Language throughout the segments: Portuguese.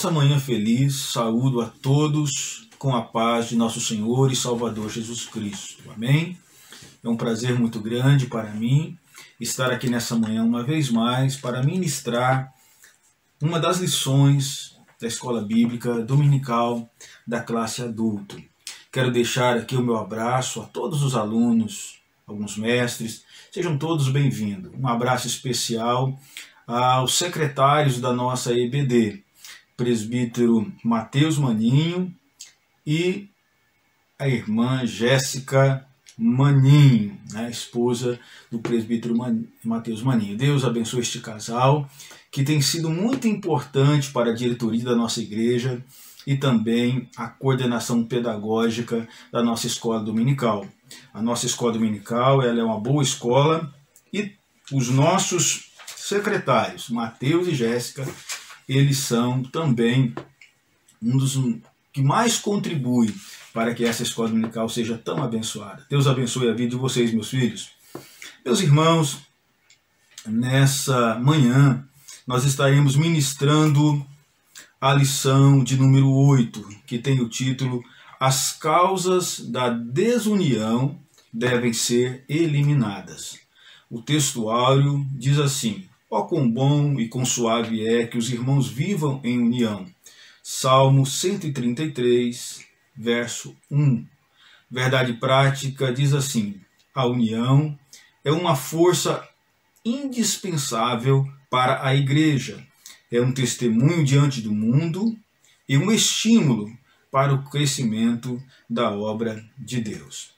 nessa manhã feliz, saúdo a todos com a paz de nosso Senhor e Salvador Jesus Cristo. Amém? É um prazer muito grande para mim estar aqui nessa manhã uma vez mais para ministrar uma das lições da Escola Bíblica Dominical da classe adulto. Quero deixar aqui o meu abraço a todos os alunos, alguns mestres, sejam todos bem-vindos. Um abraço especial aos secretários da nossa EBD, presbítero Matheus Maninho e a irmã Jéssica Maninho, né, esposa do presbítero Matheus Maninho. Deus abençoe este casal, que tem sido muito importante para a diretoria da nossa igreja e também a coordenação pedagógica da nossa escola dominical. A nossa escola dominical ela é uma boa escola e os nossos secretários, Matheus e Jéssica, eles são também um dos que mais contribui para que essa escola dominical seja tão abençoada. Deus abençoe a vida de vocês, meus filhos. Meus irmãos, nessa manhã nós estaremos ministrando a lição de número 8, que tem o título As causas da desunião devem ser eliminadas. O textuário diz assim: ó quão bom e quão suave é que os irmãos vivam em união. Salmo 133, verso 1. Verdade prática diz assim: a união é uma força indispensável para a igreja. É um testemunho diante do mundo e um estímulo para o crescimento da obra de Deus.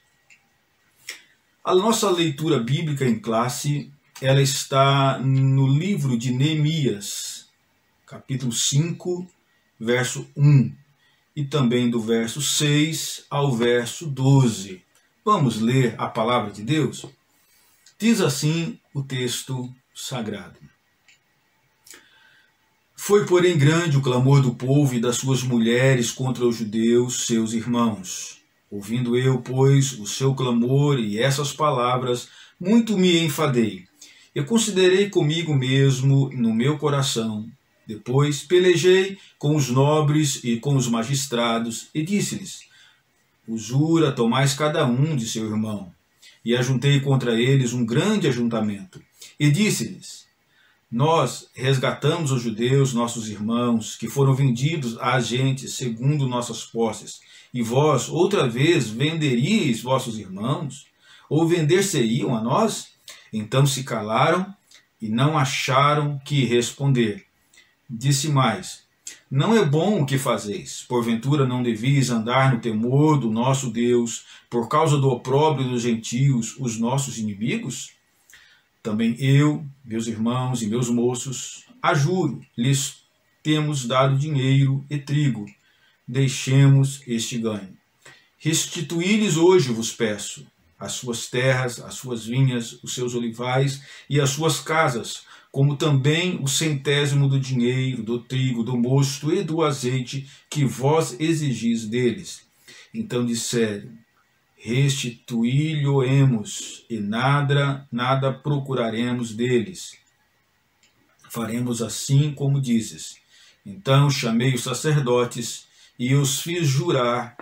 A nossa leitura bíblica em classe ela está no livro de Neemias, capítulo 5, verso 1, e também do verso 6 ao verso 12. Vamos ler a palavra de Deus? Diz assim o texto sagrado. Foi, porém, grande o clamor do povo e das suas mulheres contra os judeus, seus irmãos. Ouvindo eu, pois, o seu clamor e essas palavras, muito me enfadei. Eu considerei comigo mesmo no meu coração. Depois pelejei com os nobres e com os magistrados e disse-lhes: usura tomais cada um de seu irmão. E ajuntei contra eles um grande ajuntamento. E disse-lhes: nós resgatamos os judeus, nossos irmãos, que foram vendidos a gente segundo nossas posses. E vós, outra vez, venderíeis vossos irmãos? Ou vender-se-iam a nós? Então se calaram e não acharam que responder. Disse mais: não é bom o que fazeis. Porventura não devis andar no temor do nosso Deus, por causa do opróbrio dos gentios, os nossos inimigos? Também eu, meus irmãos e meus moços, ajuro, lhes temos dado dinheiro e trigo. Deixemos este ganho. Restituí-lhes hoje, vos peço, as suas terras, as suas vinhas, os seus olivais e as suas casas, como também o 100º do dinheiro, do trigo, do mosto e do azeite que vós exigis deles. Então disseram: restituí-lhe-emos e nada procuraremos deles. Faremos assim como dizes. Então chamei os sacerdotes e os fiz jurar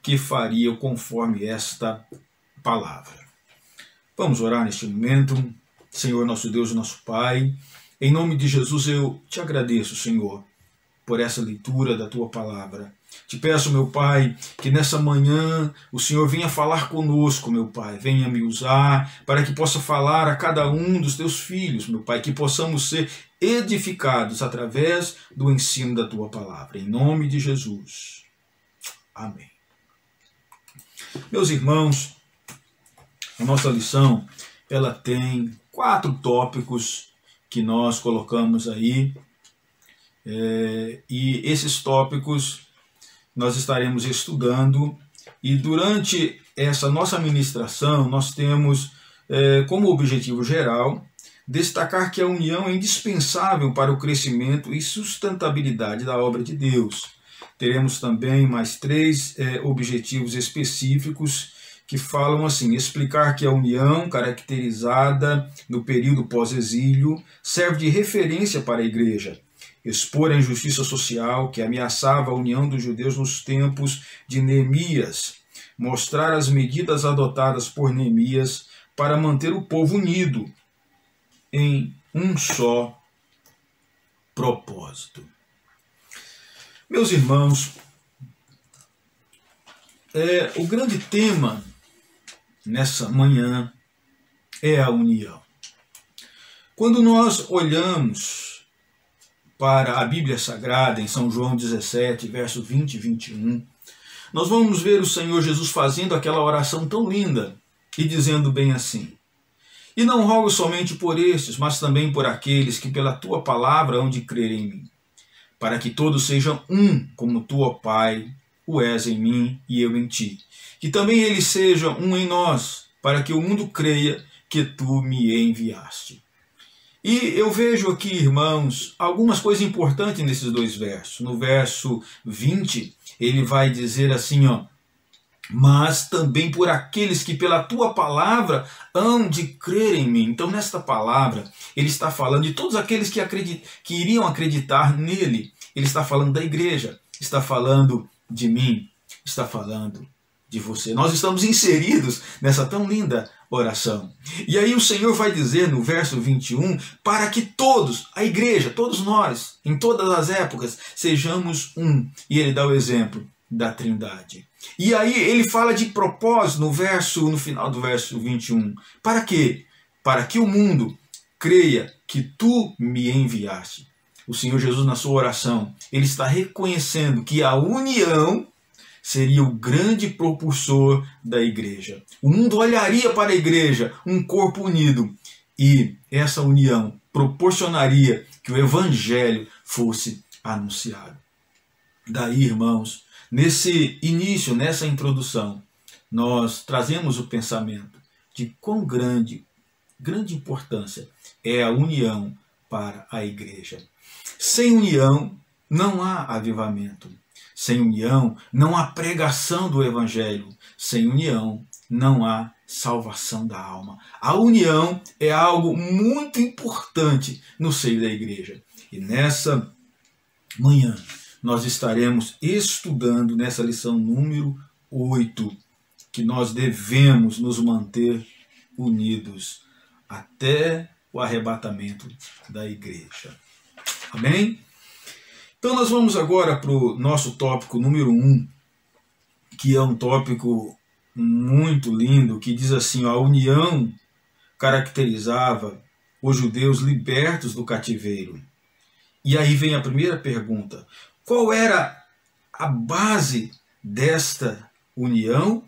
que fariam conforme esta palavra. Vamos orar neste momento. Senhor, nosso Deus e nosso Pai, em nome de Jesus eu te agradeço, Senhor, por essa leitura da tua palavra. Te peço, meu Pai, que nessa manhã o Senhor venha falar conosco, meu Pai, venha me usar para que possa falar a cada um dos teus filhos, meu Pai, que possamos ser edificados através do ensino da tua palavra. Em nome de Jesus. Amém. Meus irmãos, a nossa lição ela tem 4 tópicos que nós colocamos aí, e esses tópicos nós estaremos estudando, e durante essa nossa ministração nós temos como objetivo geral destacar que a união é indispensável para o crescimento e sustentabilidade da obra de Deus. Teremos também mais 3 objetivos específicos que falam assim: explicar que a união, caracterizada no período pós-exílio, serve de referência para a igreja expor a injustiça social que ameaçava a união dos judeus nos tempos de Neemias, mostrar as medidas adotadas por Neemias para manter o povo unido em um só propósito. Meus irmãos, o grande tema nessa manhã é a união. Quando nós olhamos para a Bíblia Sagrada, em São João 17, verso 20 e 21, nós vamos ver o Senhor Jesus fazendo aquela oração tão linda e dizendo bem assim: e não rogo somente por estes, mas também por aqueles que pela tua palavra hão de crer em mim, para que todos sejam um, como tu, ó Pai, o és em mim e eu em ti. Que também eles sejam um em nós, para que o mundo creia que tu me enviaste. E eu vejo aqui, irmãos, algumas coisas importantes nesses dois versos. No verso 20, ele vai dizer assim, ó: mas também por aqueles que pela tua palavra hão de crer em mim. Então, nesta palavra, ele está falando de todos aqueles que iriam acreditar nele. Ele está falando da igreja, está falando de mim, está falando de você. Nós estamos inseridos nessa tão linda oração. E aí o Senhor vai dizer no verso 21, para que todos, a igreja, todos nós, em todas as épocas, sejamos um. E ele dá o exemplo da Trindade. E aí ele fala de propósito no final do verso 21. Para quê? Para que o mundo creia que tu me enviaste. O Senhor Jesus, na sua oração, ele está reconhecendo que a união seria o grande propulsor da igreja. O mundo olharia para a igreja, um corpo unido, e essa união proporcionaria que o evangelho fosse anunciado. Daí, irmãos, nesse início, nessa introdução, nós trazemos o pensamento de quão grande importância é a união para a igreja. Sem união não há avivamento. Sem união não há pregação do evangelho. Sem união não há salvação da alma. A união é algo muito importante no seio da igreja. E nessa manhã nós estaremos estudando nessa lição número 8, que nós devemos nos manter unidos até o arrebatamento da igreja. Amém? Então nós vamos agora para o nosso tópico número 1, que é um tópico muito lindo, que diz assim: a união caracterizava os judeus libertos do cativeiro. E aí vem a primeira pergunta: qual era a base desta união?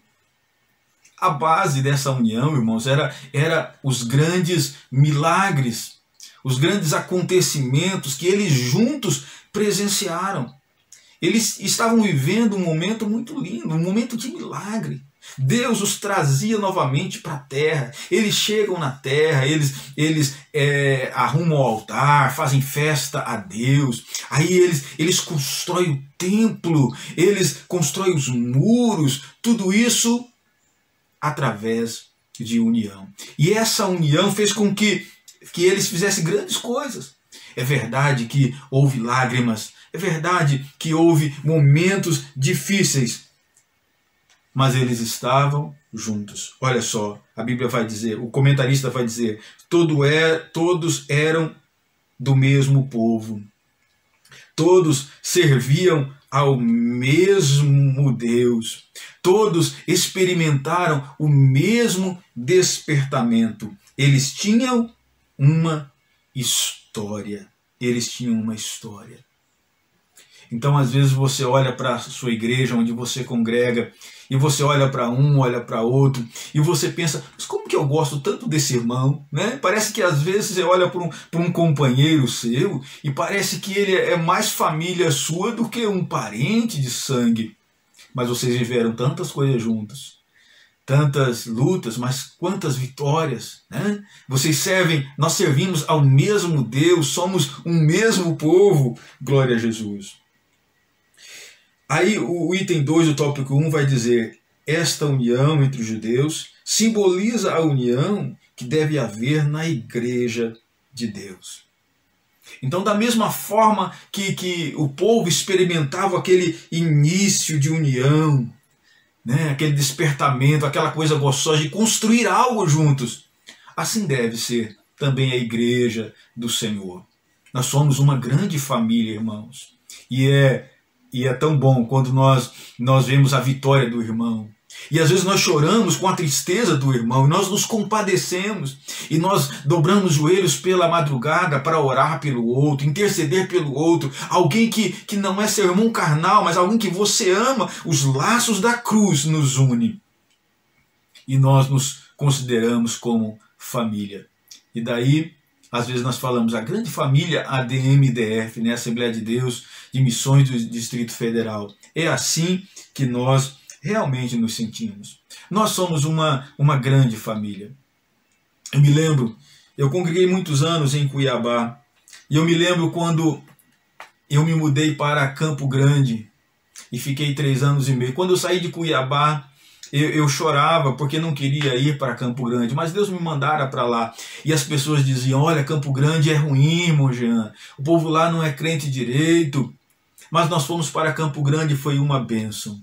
A base dessa união, irmãos, era os grandes milagres, os grandes acontecimentos que eles juntos presenciaram. Eles estavam vivendo um momento muito lindo, um momento de milagre. Deus os trazia novamente para a terra. Eles chegam na terra, eles arrumam o altar, fazem festa a Deus. Aí eles constroem o templo, eles constroem os muros. Tudo isso através de união. E essa união fez com que eles fizessem grandes coisas. É verdade que houve lágrimas, é verdade que houve momentos difíceis, mas eles estavam juntos. Olha só, a Bíblia vai dizer, o comentarista vai dizer: todos eram do mesmo povo, todos serviam ao mesmo Deus, todos experimentaram o mesmo despertamento. Eles tinham uma história. Eles tinham uma história. Então, às vezes, você olha para a sua igreja, onde você congrega, e você olha para um, olha para outro, e você pensa: mas como que eu gosto tanto desse irmão? Né? Parece que, às vezes, você olha para um companheiro seu, e parece que ele é mais família sua do que um parente de sangue. Mas vocês viveram tantas coisas juntos, tantas lutas, mas quantas vitórias, né? Nós servimos ao mesmo Deus, somos um mesmo povo. Glória a Jesus. Aí o item 2 do tópico 1 vai dizer: esta união entre os judeus simboliza a união que deve haver na igreja de Deus. Então, da mesma forma que o povo experimentava aquele início de união, né, aquele despertamento, aquela coisa gostosa de construir algo juntos, assim deve ser também a igreja do Senhor. Nós somos uma grande família, irmãos. E é tão bom quando nós vemos a vitória do irmão. E às vezes nós choramos com a tristeza do irmão, e nós nos compadecemos, e nós dobramos os joelhos pela madrugada para orar pelo outro, interceder pelo outro, alguém que não é seu irmão carnal, mas alguém que você ama. Os laços da cruz nos unem, e nós nos consideramos como família. E daí, às vezes nós falamos a grande família ADM-DF, né? Assembleia de Deus de Missões do Distrito Federal. É assim que nós realmente nos sentimos. Nós somos uma grande família. Eu me lembro, eu congreguei muitos anos em Cuiabá, e eu me lembro quando eu me mudei para Campo Grande e fiquei 3 anos e meio. Quando eu saí de Cuiabá, eu chorava porque não queria ir para Campo Grande, mas Deus me mandara para lá. E as pessoas diziam: olha, Campo Grande é ruim, irmão Jean, o povo lá não é crente direito. Mas nós fomos para Campo Grande e foi uma bênção.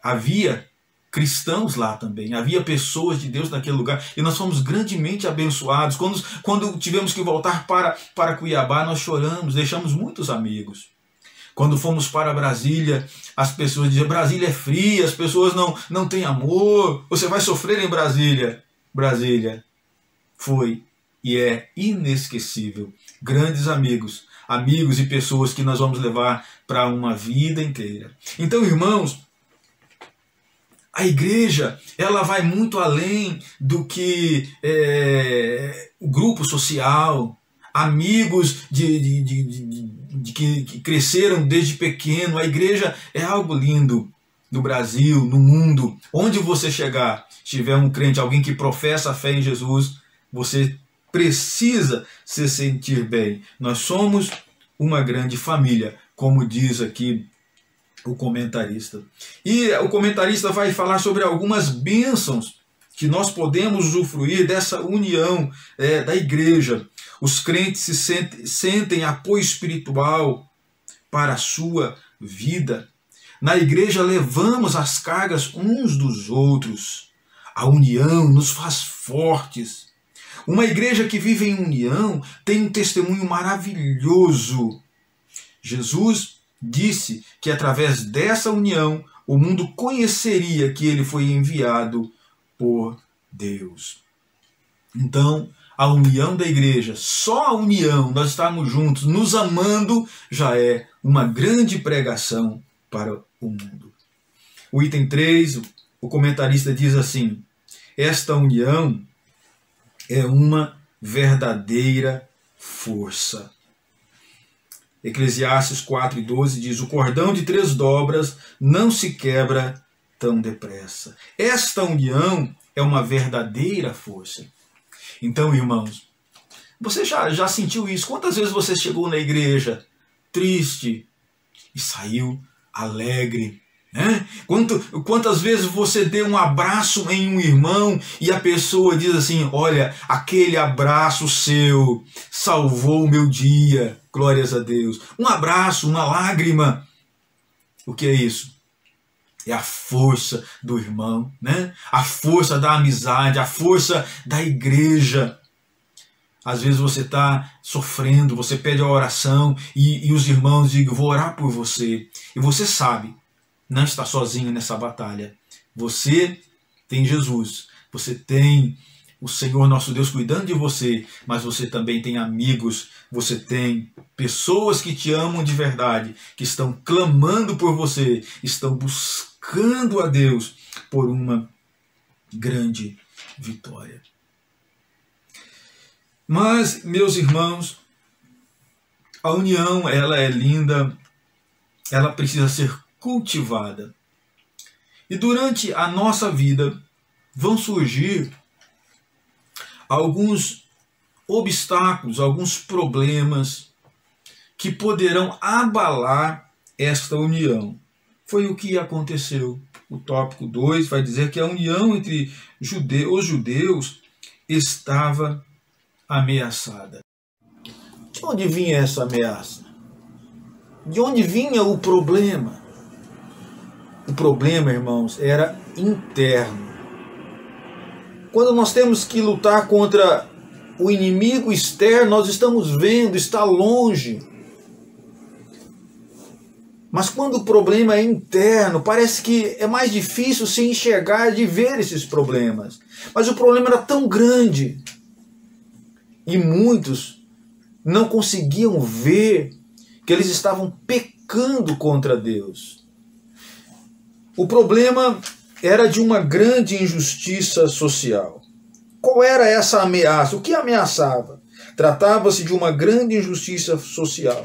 Havia cristãos lá também, havia pessoas de Deus naquele lugar, e nós fomos grandemente abençoados. Quando tivemos que voltar para Cuiabá, nós choramos, deixamos muitos amigos. Quando fomos para Brasília, as pessoas diziam: Brasília é fria, as pessoas não têm amor, você vai sofrer em Brasília. Brasília foi e é inesquecível. Grandes amigos e pessoas que nós vamos levar para uma vida inteira. Então, irmãos, a igreja, ela vai muito além do que o grupo social, amigos que cresceram desde pequeno. A igreja é algo lindo no Brasil, no mundo. Onde você chegar, se tiver um crente, alguém que professa a fé em Jesus, você precisa se sentir bem. Nós somos uma grande família, como diz aqui o comentarista. E o comentarista vai falar sobre algumas bênçãos que nós podemos usufruir dessa união da igreja. Os crentes sentem apoio espiritual para a sua vida. Na igreja levamos as cargas uns dos outros. A união nos faz fortes. Uma igreja que vive em união tem um testemunho maravilhoso. Jesus disse que através dessa união o mundo conheceria que ele foi enviado por Deus. Então, a união da igreja, só a união, nós estarmos juntos, nos amando, já é uma grande pregação para o mundo. O item 3, o comentarista diz assim: esta união é uma verdadeira força. Eclesiastes 4:12 diz: o cordão de 3 dobras não se quebra tão depressa. Esta união é uma verdadeira força. Então, irmãos, você já sentiu isso? Quantas vezes você chegou na igreja triste e saiu alegre? Né? Quantas vezes você deu um abraço em um irmão e a pessoa diz assim: olha, aquele abraço seu salvou o meu dia, glórias a Deus. Um abraço, uma lágrima. O que é isso? É a força do irmão, né? A força da amizade, a força da igreja. Às vezes você está sofrendo, você pede a oração e os irmãos dizem: vou orar por você. E você sabe, não está sozinho nessa batalha. Você tem Jesus, você tem o Senhor nosso Deus cuidando de você, mas você também tem amigos, você tem pessoas que te amam de verdade, que estão clamando por você, estão buscando a Deus por uma grande vitória. Mas, meus irmãos, a união, ela é linda, ela precisa ser cultivada. E durante a nossa vida vão surgir alguns obstáculos, alguns problemas que poderão abalar esta união. Foi o que aconteceu. O tópico 2 vai dizer que a união entre os judeus estava ameaçada. onde vinha essa ameaça? De onde vinha o problema? O problema, irmãos, era interno. Quando nós temos que lutar contra o inimigo externo, nós estamos vendo, está longe. Mas quando o problema é interno, parece que é mais difícil se enxergar, de ver esses problemas. Mas o problema era tão grande e muitos não conseguiam ver que eles estavam pecando contra Deus. O problema era de uma grande injustiça social. Qual era essa ameaça? O que ameaçava? Tratava-se de uma grande injustiça social.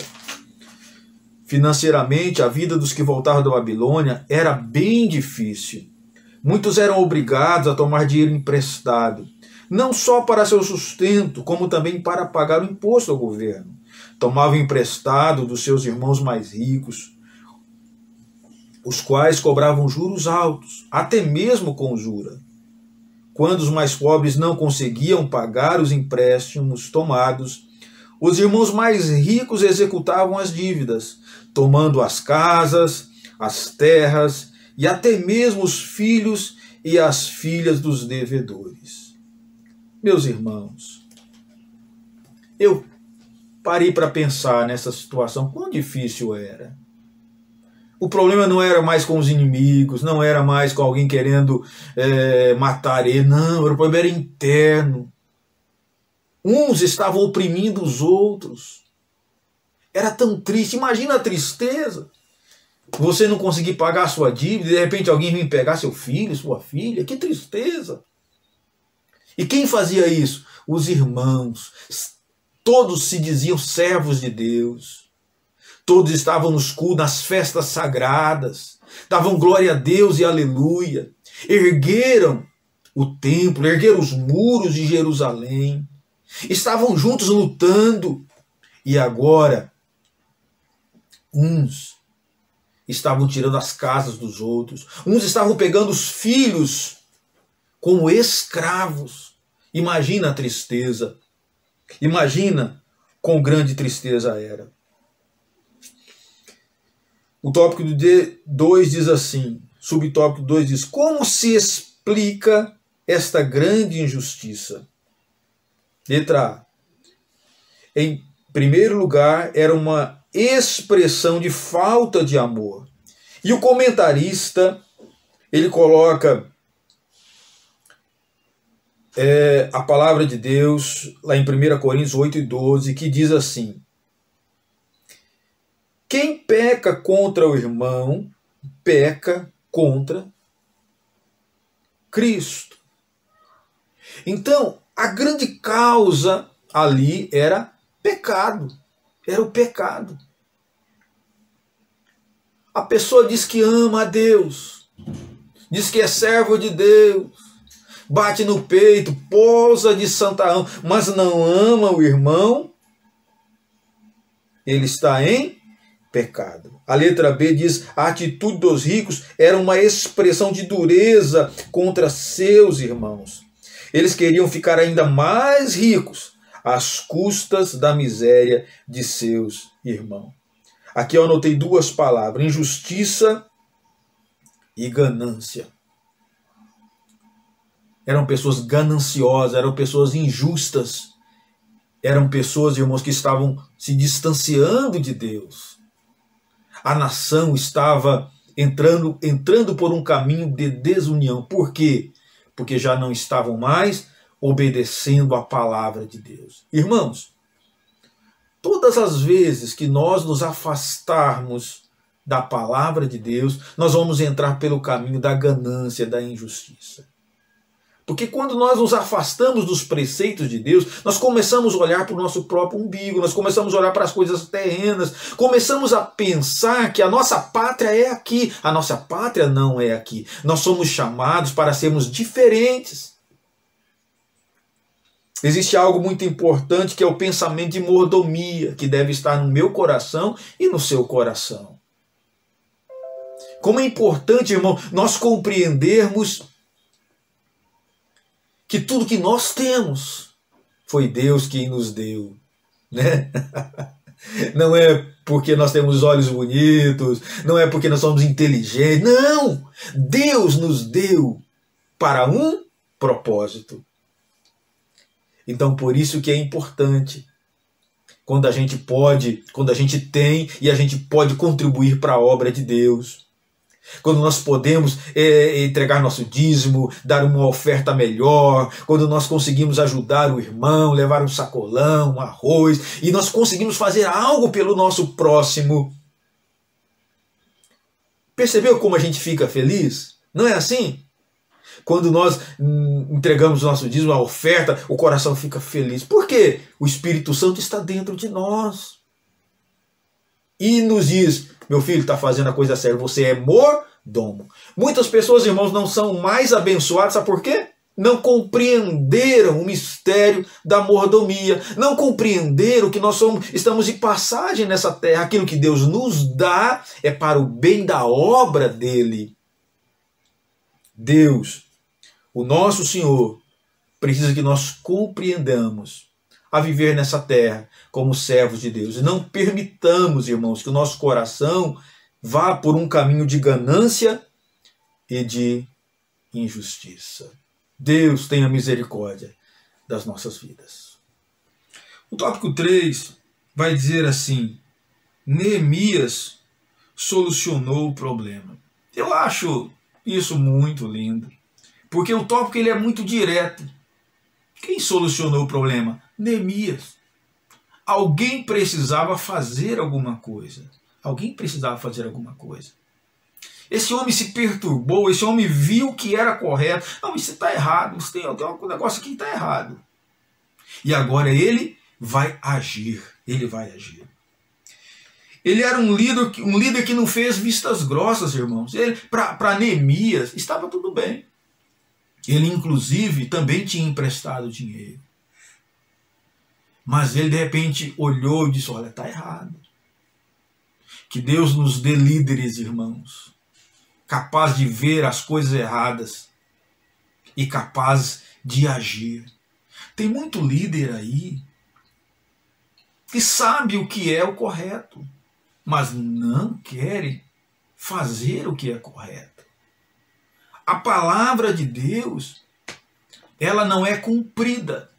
Financeiramente, a vida dos que voltavam da Babilônia era bem difícil. Muitos eram obrigados a tomar dinheiro emprestado, não só para seu sustento, como também para pagar o imposto ao governo. Tomavam emprestado dos seus irmãos mais ricos, os quais cobravam juros altos, até mesmo com usura. Quando os mais pobres não conseguiam pagar os empréstimos tomados, os irmãos mais ricos executavam as dívidas, tomando as casas, as terras e até mesmo os filhos e as filhas dos devedores. Meus irmãos, eu parei para pensar nessa situação, quão difícil era. O problema não era mais com os inimigos, não era mais com alguém querendo matar ele, não, o problema era interno. Uns estavam oprimindo os outros. Era tão triste, imagina a tristeza. Você não conseguir pagar a sua dívida, de repente alguém vem pegar seu filho, sua filha, que tristeza. E quem fazia isso? Os irmãos. Todos se diziam servos de Deus. Todos estavam nos cultos, nas festas sagradas. Davam glória a Deus e aleluia. Ergueram o templo, ergueram os muros de Jerusalém. Estavam juntos lutando. E agora, uns estavam tirando as casas dos outros. Uns estavam pegando os filhos como escravos. Imagina a tristeza. Imagina quão grande tristeza era. O tópico 2 diz assim, subtópico 2 diz, como se explica esta grande injustiça? Letra A. Em primeiro lugar, era uma expressão de falta de amor. E o comentarista, ele coloca a palavra de Deus, lá em 1 Coríntios 8:12, que diz assim, quem peca contra o irmão, peca contra Cristo. Então, a grande causa ali era pecado. Era o pecado. A pessoa diz que ama a Deus, diz que é servo de Deus, bate no peito, posa de santa alma, mas não ama o irmão, ele está em pecado. A letra B diz, a atitude dos ricos era uma expressão de dureza contra seus irmãos. Eles queriam ficar ainda mais ricos às custas da miséria de seus irmãos. Aqui eu anotei duas palavras, injustiça e ganância. Eram pessoas gananciosas, eram pessoas injustas, eram pessoas, irmãos, que estavam se distanciando de Deus. A nação estava entrando por um caminho de desunião. Por quê? Porque já não estavam mais obedecendo a palavra de Deus. Irmãos, todas as vezes que nós nos afastarmos da palavra de Deus, nós vamos entrar pelo caminho da ganância, da injustiça. Porque quando nós nos afastamos dos preceitos de Deus, nós começamos a olhar para o nosso próprio umbigo, nós começamos a olhar para as coisas terrenas, começamos a pensar que a nossa pátria é aqui. A nossa pátria não é aqui. Nós somos chamados para sermos diferentes. Existe algo muito importante que é o pensamento de mordomia, que deve estar no meu coração e no seu coração. Como é importante, irmão, nós compreendermos que tudo que nós temos foi Deus quem nos deu. né? Não é porque nós temos olhos bonitos, não é porque nós somos inteligentes. Não! Deus nos deu para um propósito. Então, por isso que é importante, quando a gente pode, quando a gente tem e a gente pode contribuir para a obra de Deus. Quando nós podemos entregar nosso dízimo, dar uma oferta melhor, quando nós conseguimos ajudar o irmão, levar um sacolão, um arroz, e nós conseguimos fazer algo pelo nosso próximo. Percebeu como a gente fica feliz? Não é assim? Quando nós entregamos o nosso dízimo, a oferta, o coração fica feliz. Por quê? O Espírito Santo está dentro de nós. E nos diz, meu filho está fazendo a coisa certa, você é mordomo. Muitas pessoas, irmãos, não são mais abençoadas, sabe por quê? Não compreenderam o mistério da mordomia, não compreenderam que nós estamos de passagem nessa terra. Aquilo que Deus nos dá é para o bem da obra dele. Deus, o nosso Senhor, precisa que nós compreendamos a viver nessa terra como servos de Deus. E não permitamos, irmãos, que o nosso coração vá por um caminho de ganância e de injustiça. Deus tenha misericórdia das nossas vidas. O tópico 3 vai dizer assim: Neemias solucionou o problema. Eu acho isso muito lindo, porque o tópico ele é muito direto. Quem solucionou o problema? Neemias. Alguém precisava fazer alguma coisa. Alguém precisava fazer alguma coisa. Esse homem se perturbou, esse homem viu que era correto. Não, isso está errado, isso tem um negócio aqui que está errado. E agora ele vai agir. Ele vai agir. Ele era um líder que não fez vistas grossas, irmãos. Para Neemias estava tudo bem. Ele, inclusive, também tinha emprestado dinheiro. Mas ele, de repente, olhou e disse, olha, está errado. Que Deus nos dê líderes, irmãos, capazes de ver as coisas erradas e capazes de agir. Tem muito líder aí que sabe o que é o correto, mas não querem fazer o que é correto. A palavra de Deus, ela não é cumprida.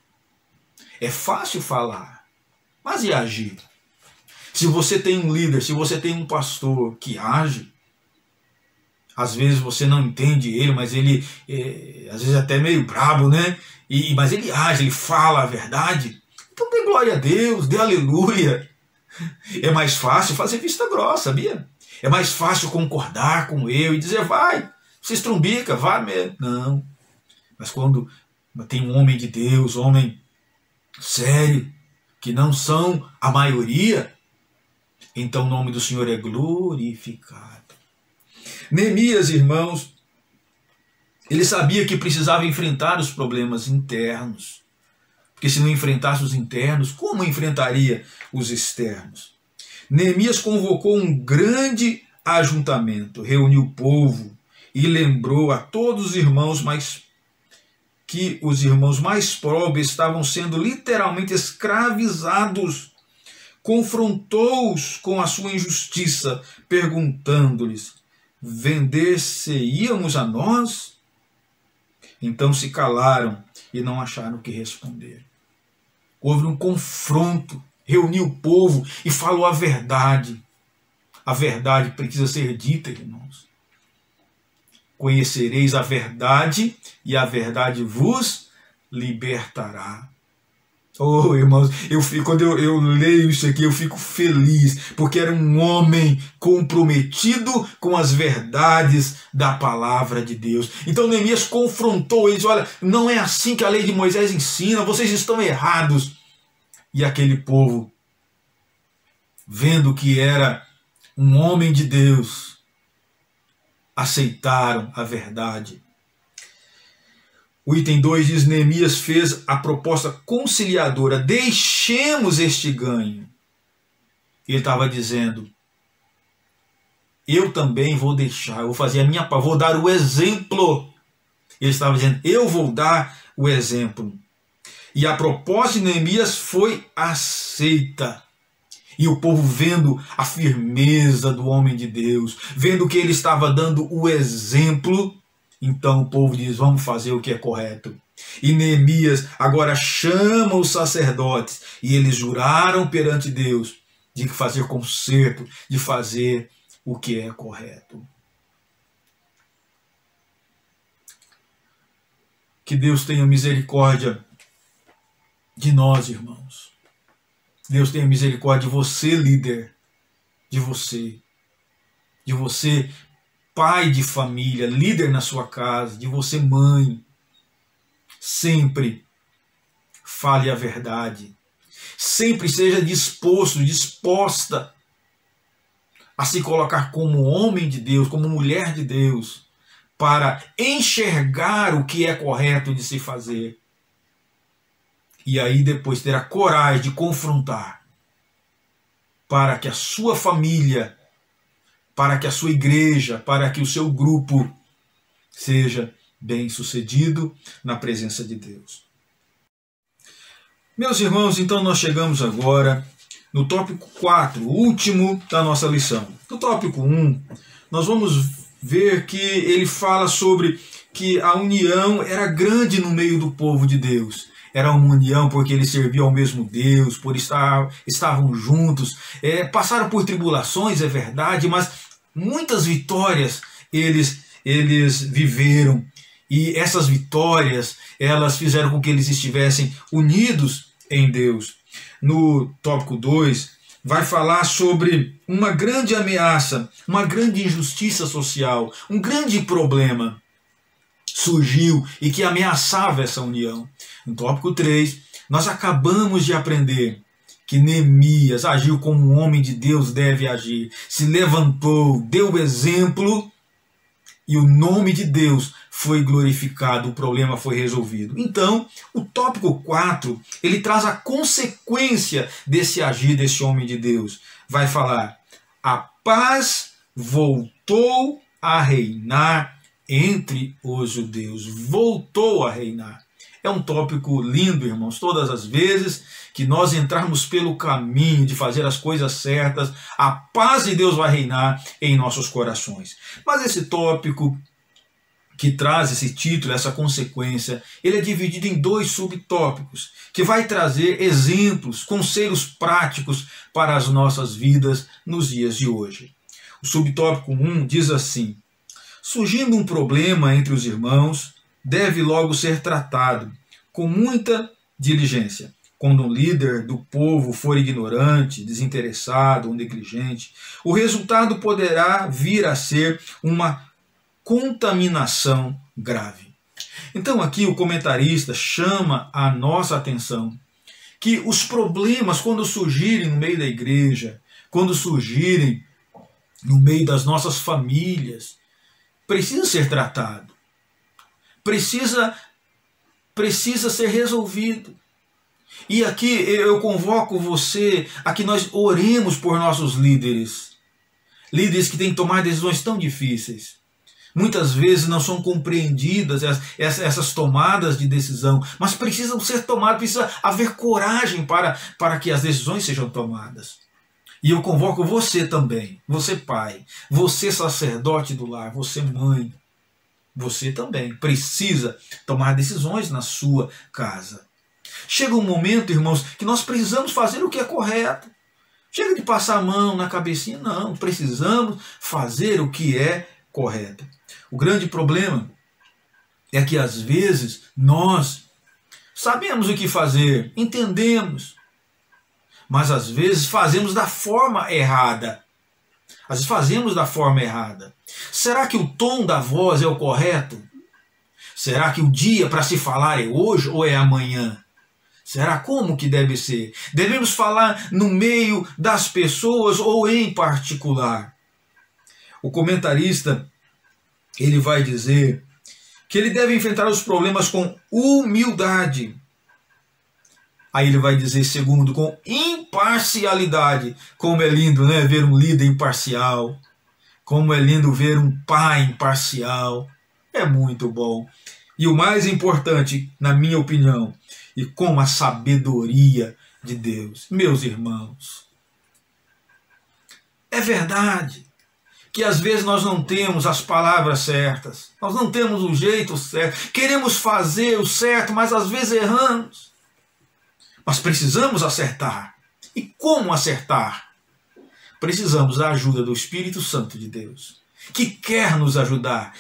É fácil falar, mas e agir? Se você tem um líder, se você tem um pastor que age, às vezes você não entende ele, mas ele às vezes até meio brabo, né? Mas ele age, ele fala a verdade. Então dê glória a Deus, dê aleluia. É mais fácil fazer vista grossa, sabia? É mais fácil concordar com eu e dizer, vai, se estrumbica, vá mesmo. Não. Mas quando tem um homem de Deus, homem sério, que não são a maioria, então o nome do Senhor é glorificado. Neemias, irmãos, ele sabia que precisava enfrentar os problemas internos. Porque se não enfrentasse os internos, como enfrentaria os externos? Neemias convocou um grande ajuntamento, reuniu o povo e lembrou a todos os irmãos que os irmãos mais pobres estavam sendo literalmente escravizados. Confrontou-os com a sua injustiça, perguntando-lhes, vender-se-íamos a nós? Então se calaram e não acharam o que responder. Houve um confronto, reuniu o povo e falou a verdade. A verdade precisa ser dita, irmãos. Conhecereis a verdade e a verdade vos libertará. Oh, irmãos, quando eu leio isso aqui, eu fico feliz, porque era um homem comprometido com as verdades da palavra de Deus. Então Neemias confrontou eles, olha, não é assim que a lei de Moisés ensina, vocês estão errados. E aquele povo, vendo que era um homem de Deus, aceitaram a verdade. O item 2 diz, Neemias fez a proposta conciliadora, deixemos este ganho. Ele estava dizendo, eu também vou deixar, eu vou fazer a minha parte, vou dar o exemplo. Ele estava dizendo, eu vou dar o exemplo. E a proposta de Neemias foi aceita. E o povo, vendo a firmeza do homem de Deus, vendo que ele estava dando o exemplo, então o povo diz: vamos fazer o que é correto. E Neemias agora chama os sacerdotes, e eles juraram perante Deus de fazer conserto, de fazer o que é correto. Que Deus tenha misericórdia de nós, irmãos. Deus tenha misericórdia de você, líder, de você, pai de família, líder na sua casa, de você, mãe. Sempre fale a verdade. Sempre seja disposta a se colocar como homem de Deus, como mulher de Deus, para enxergar o que é correto de se fazer. E aí depois ter a coragem de confrontar, para que a sua família, para que a sua igreja, para que o seu grupo seja bem-sucedido na presença de Deus. Meus irmãos, então nós chegamos agora no tópico 4, o último da nossa lição. No tópico 1, nós vamos ver que ele fala sobre que a união era grande no meio do povo de Deus. Era uma união porque eles serviam ao mesmo Deus, por estavam juntos, passaram por tribulações, é verdade, mas muitas vitórias eles viveram. E essas vitórias, elas fizeram com que eles estivessem unidos em Deus. No tópico 2, vai falar sobre uma grande ameaça, uma grande injustiça social, um grande problema surgiu e que ameaçava essa união. No tópico 3, nós acabamos de aprender que Neemias agiu como um homem de Deus deve agir. Se levantou, deu exemplo e o nome de Deus foi glorificado, o problema foi resolvido. Então, o tópico 4, ele traz a consequência desse agir desse homem de Deus. Vai falar: a paz voltou a reinar entre os judeus. Voltou a reinar. É um tópico lindo, irmãos. Todas as vezes que nós entrarmos pelo caminho de fazer as coisas certas, a paz de Deus vai reinar em nossos corações. Mas esse tópico que traz esse título, essa consequência, ele é dividido em 2 subtópicos, que vai trazer exemplos, conselhos práticos para as nossas vidas nos dias de hoje. O subtópico 1 diz assim: surgindo um problema entre os irmãos, deve logo ser tratado com muita diligência. Quando um líder do povo for ignorante, desinteressado ou negligente, o resultado poderá vir a ser uma contaminação grave. Então aqui o comentarista chama a nossa atenção que os problemas, quando surgirem no meio da igreja, quando surgirem no meio das nossas famílias, precisa ser tratado. Precisa ser resolvido. E aqui eu convoco você a que nós oremos por nossos líderes. Líderes que têm que tomar decisões tão difíceis. Muitas vezes não são compreendidas essas tomadas de decisão, mas precisam ser tomadas, precisa haver coragem para que as decisões sejam tomadas. E eu convoco você também, você pai, você sacerdote do lar, você mãe, você também precisa tomar decisões na sua casa. Chega um momento, irmãos, que nós precisamos fazer o que é correto. Chega de passar a mão na cabecinha, não, precisamos fazer o que é correto. O grande problema é que às vezes nós sabemos o que fazer, entendemos, mas às vezes fazemos da forma errada. Às vezes fazemos da forma errada. Será que o tom da voz é o correto? Será que o dia para se falar é hoje ou é amanhã? Será como que deve ser? Devemos falar no meio das pessoas ou em particular? O comentarista, ele vai dizer que ele deve enfrentar os problemas com humildade. Aí ele vai dizer, segundo, com imparcialidade. Como é lindo, né, ver um líder imparcial. Como é lindo ver um pai imparcial. É muito bom. E o mais importante, na minha opinião, e com a sabedoria de Deus. Meus irmãos, é verdade que às vezes nós não temos as palavras certas, nós não temos o jeito certo, queremos fazer o certo, mas às vezes erramos. Mas precisamos acertar. E como acertar? Precisamos da ajuda do Espírito Santo de Deus, que quer nos ajudar.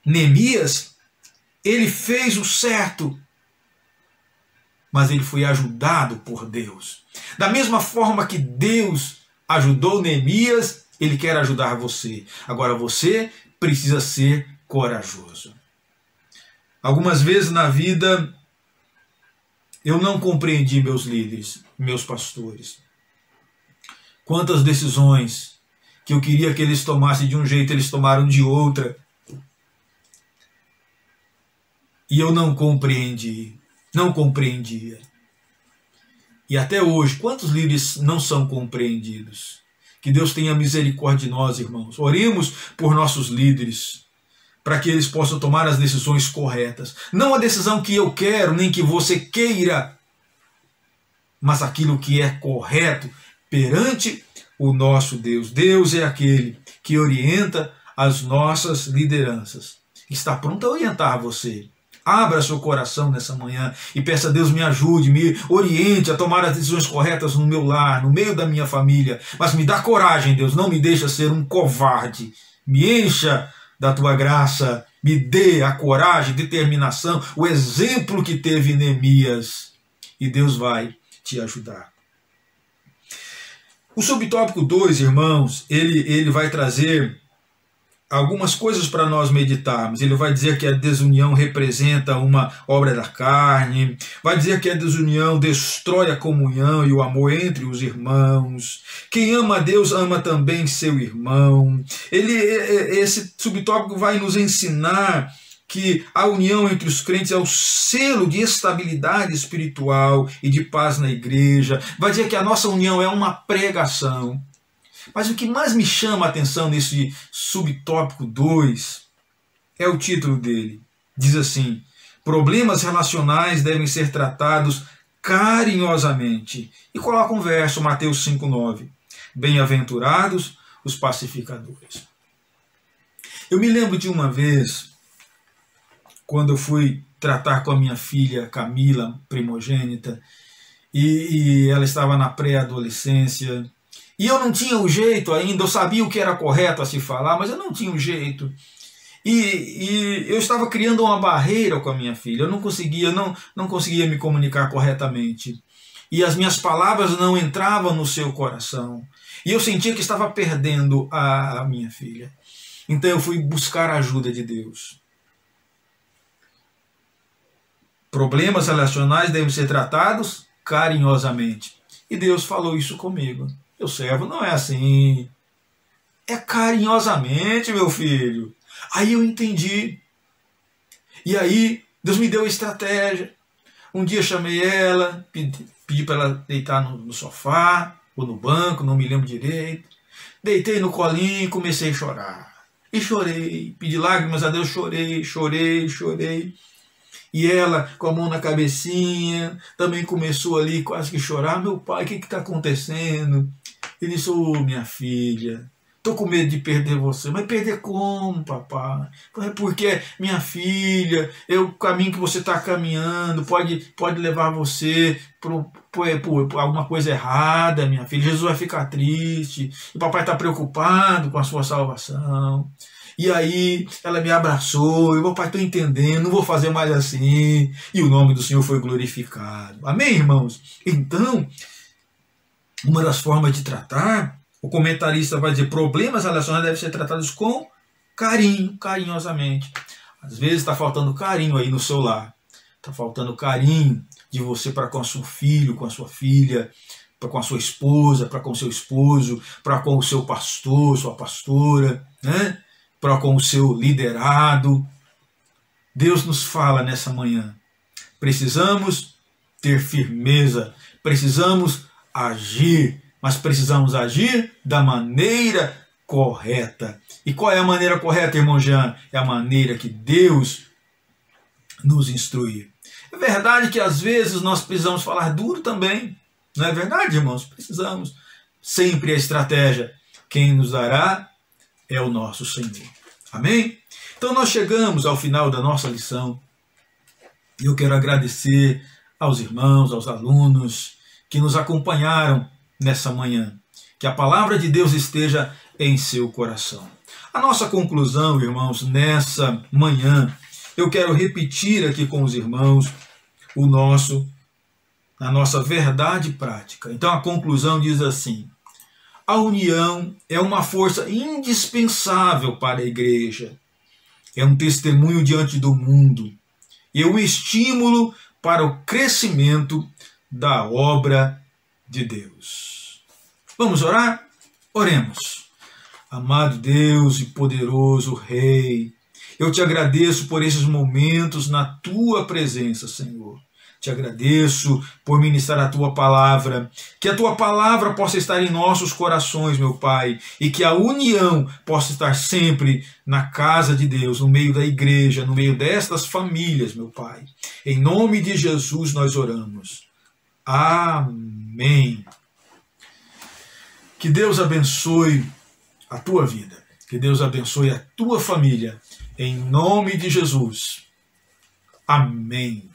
Neemias, ele fez o certo, mas ele foi ajudado por Deus. Da mesma forma que Deus ajudou Neemias, ele quer ajudar você. Agora você precisa ser corajoso. Algumas vezes na vida eu não compreendi meus líderes, meus pastores. Quantas decisões que eu queria que eles tomassem de um jeito, eles tomaram de outra. E eu não compreendi, não compreendia. E até hoje, quantos líderes não são compreendidos? Que Deus tenha misericórdia de nós, irmãos. Oremos por nossos líderes, para que eles possam tomar as decisões corretas. Não a decisão que eu quero, nem que você queira, mas aquilo que é correto perante o nosso Deus. Deus é aquele que orienta as nossas lideranças. Está pronto a orientar você. Abra seu coração nessa manhã e peça a Deus me ajude, me oriente a tomar as decisões corretas no meu lar, no meio da minha família. Mas me dá coragem, Deus, não me deixa ser um covarde. Me encha da tua graça, me dê a coragem, determinação, o exemplo que teve Neemias. E Deus vai te ajudar. O subtópico 2, irmãos, ele vai trazer algumas coisas para nós meditarmos. Ele vai dizer que a desunião representa uma obra da carne, vai dizer que a desunião destrói a comunhão e o amor entre os irmãos. Quem ama a Deus ama também seu irmão. Esse subtópico vai nos ensinar que a união entre os crentes é o selo de estabilidade espiritual e de paz na igreja. Vai dizer que a nossa união é uma pregação. Mas o que mais me chama a atenção nesse subtópico 2 é o título dele. Diz assim: problemas relacionais devem ser tratados carinhosamente. E coloca um verso, Mateus 5,9. Bem-aventurados os pacificadores. Eu me lembro de uma vez, quando eu fui tratar com a minha filha Camila, primogênita, e ela estava na pré-adolescência. E eu não tinha o jeito ainda, eu sabia o que era correto a se falar, mas eu não tinha o jeito. E eu estava criando uma barreira com a minha filha, eu não conseguia me comunicar corretamente. E as minhas palavras não entravam no seu coração. E eu sentia que estava perdendo a minha filha. Então eu fui buscar a ajuda de Deus. Problemas relacionais devem ser tratados carinhosamente. E Deus falou isso comigo. Meu servo, não é assim. É carinhosamente, meu filho. Aí eu entendi. E aí Deus me deu estratégia. Um dia chamei ela, pedi para ela deitar no sofá ou no banco, não me lembro direito. Deitei no colinho e comecei a chorar. E chorei, pedi lágrimas a Deus, chorei. E ela, com a mão na cabecinha, também começou ali quase que chorar. Meu pai, o que está acontecendo? Ele disse: minha filha, estou com medo de perder você. Mas perder como, papai? Porque minha filha, o caminho que você está caminhando pode levar você por alguma coisa errada, minha filha. Jesus vai ficar triste. E o papai está preocupado com a sua salvação. E aí ela me abraçou, e meu pai, estou entendendo, não vou fazer mais assim. E o nome do Senhor foi glorificado. Amém, irmãos? Então, uma das formas de tratar, o comentarista vai dizer, problemas relacionais devem ser tratados com carinho, carinhosamente. Às vezes está faltando carinho aí no seu lar. Está faltando carinho de você para com o seu filho, com a sua filha, para com a sua esposa, para com o seu esposo, para com o seu pastor, sua pastora, né? Para com o seu liderado. Deus nos fala nessa manhã. Precisamos ter firmeza, precisamos agir, mas precisamos agir da maneira correta. E qual é a maneira correta, irmão Jean? É a maneira que Deus nos instruir. É verdade que às vezes nós precisamos falar duro também. Não é verdade, irmãos? Precisamos. Sempre a estratégia. Quem nos dará é o nosso Senhor. Amém? Então nós chegamos ao final da nossa lição. E eu quero agradecer aos irmãos, aos alunos que nos acompanharam nessa manhã. Que a palavra de Deus esteja em seu coração. A nossa conclusão, irmãos, nessa manhã, eu quero repetir aqui com os irmãos a nossa verdade prática. Então a conclusão diz assim: a união é uma força indispensável para a igreja. É um testemunho diante do mundo. E é um estímulo para o crescimento da obra de Deus. Vamos orar? Oremos. Amado Deus e poderoso Rei, eu te agradeço por esses momentos na tua presença, Senhor. Te agradeço por ministrar a tua palavra, que a tua palavra possa estar em nossos corações, meu Pai, e que a união possa estar sempre na casa de Deus, no meio da igreja, no meio destas famílias, meu Pai. Em nome de Jesus nós oramos. Amém. Que Deus abençoe a tua vida, que Deus abençoe a tua família, em nome de Jesus. Amém.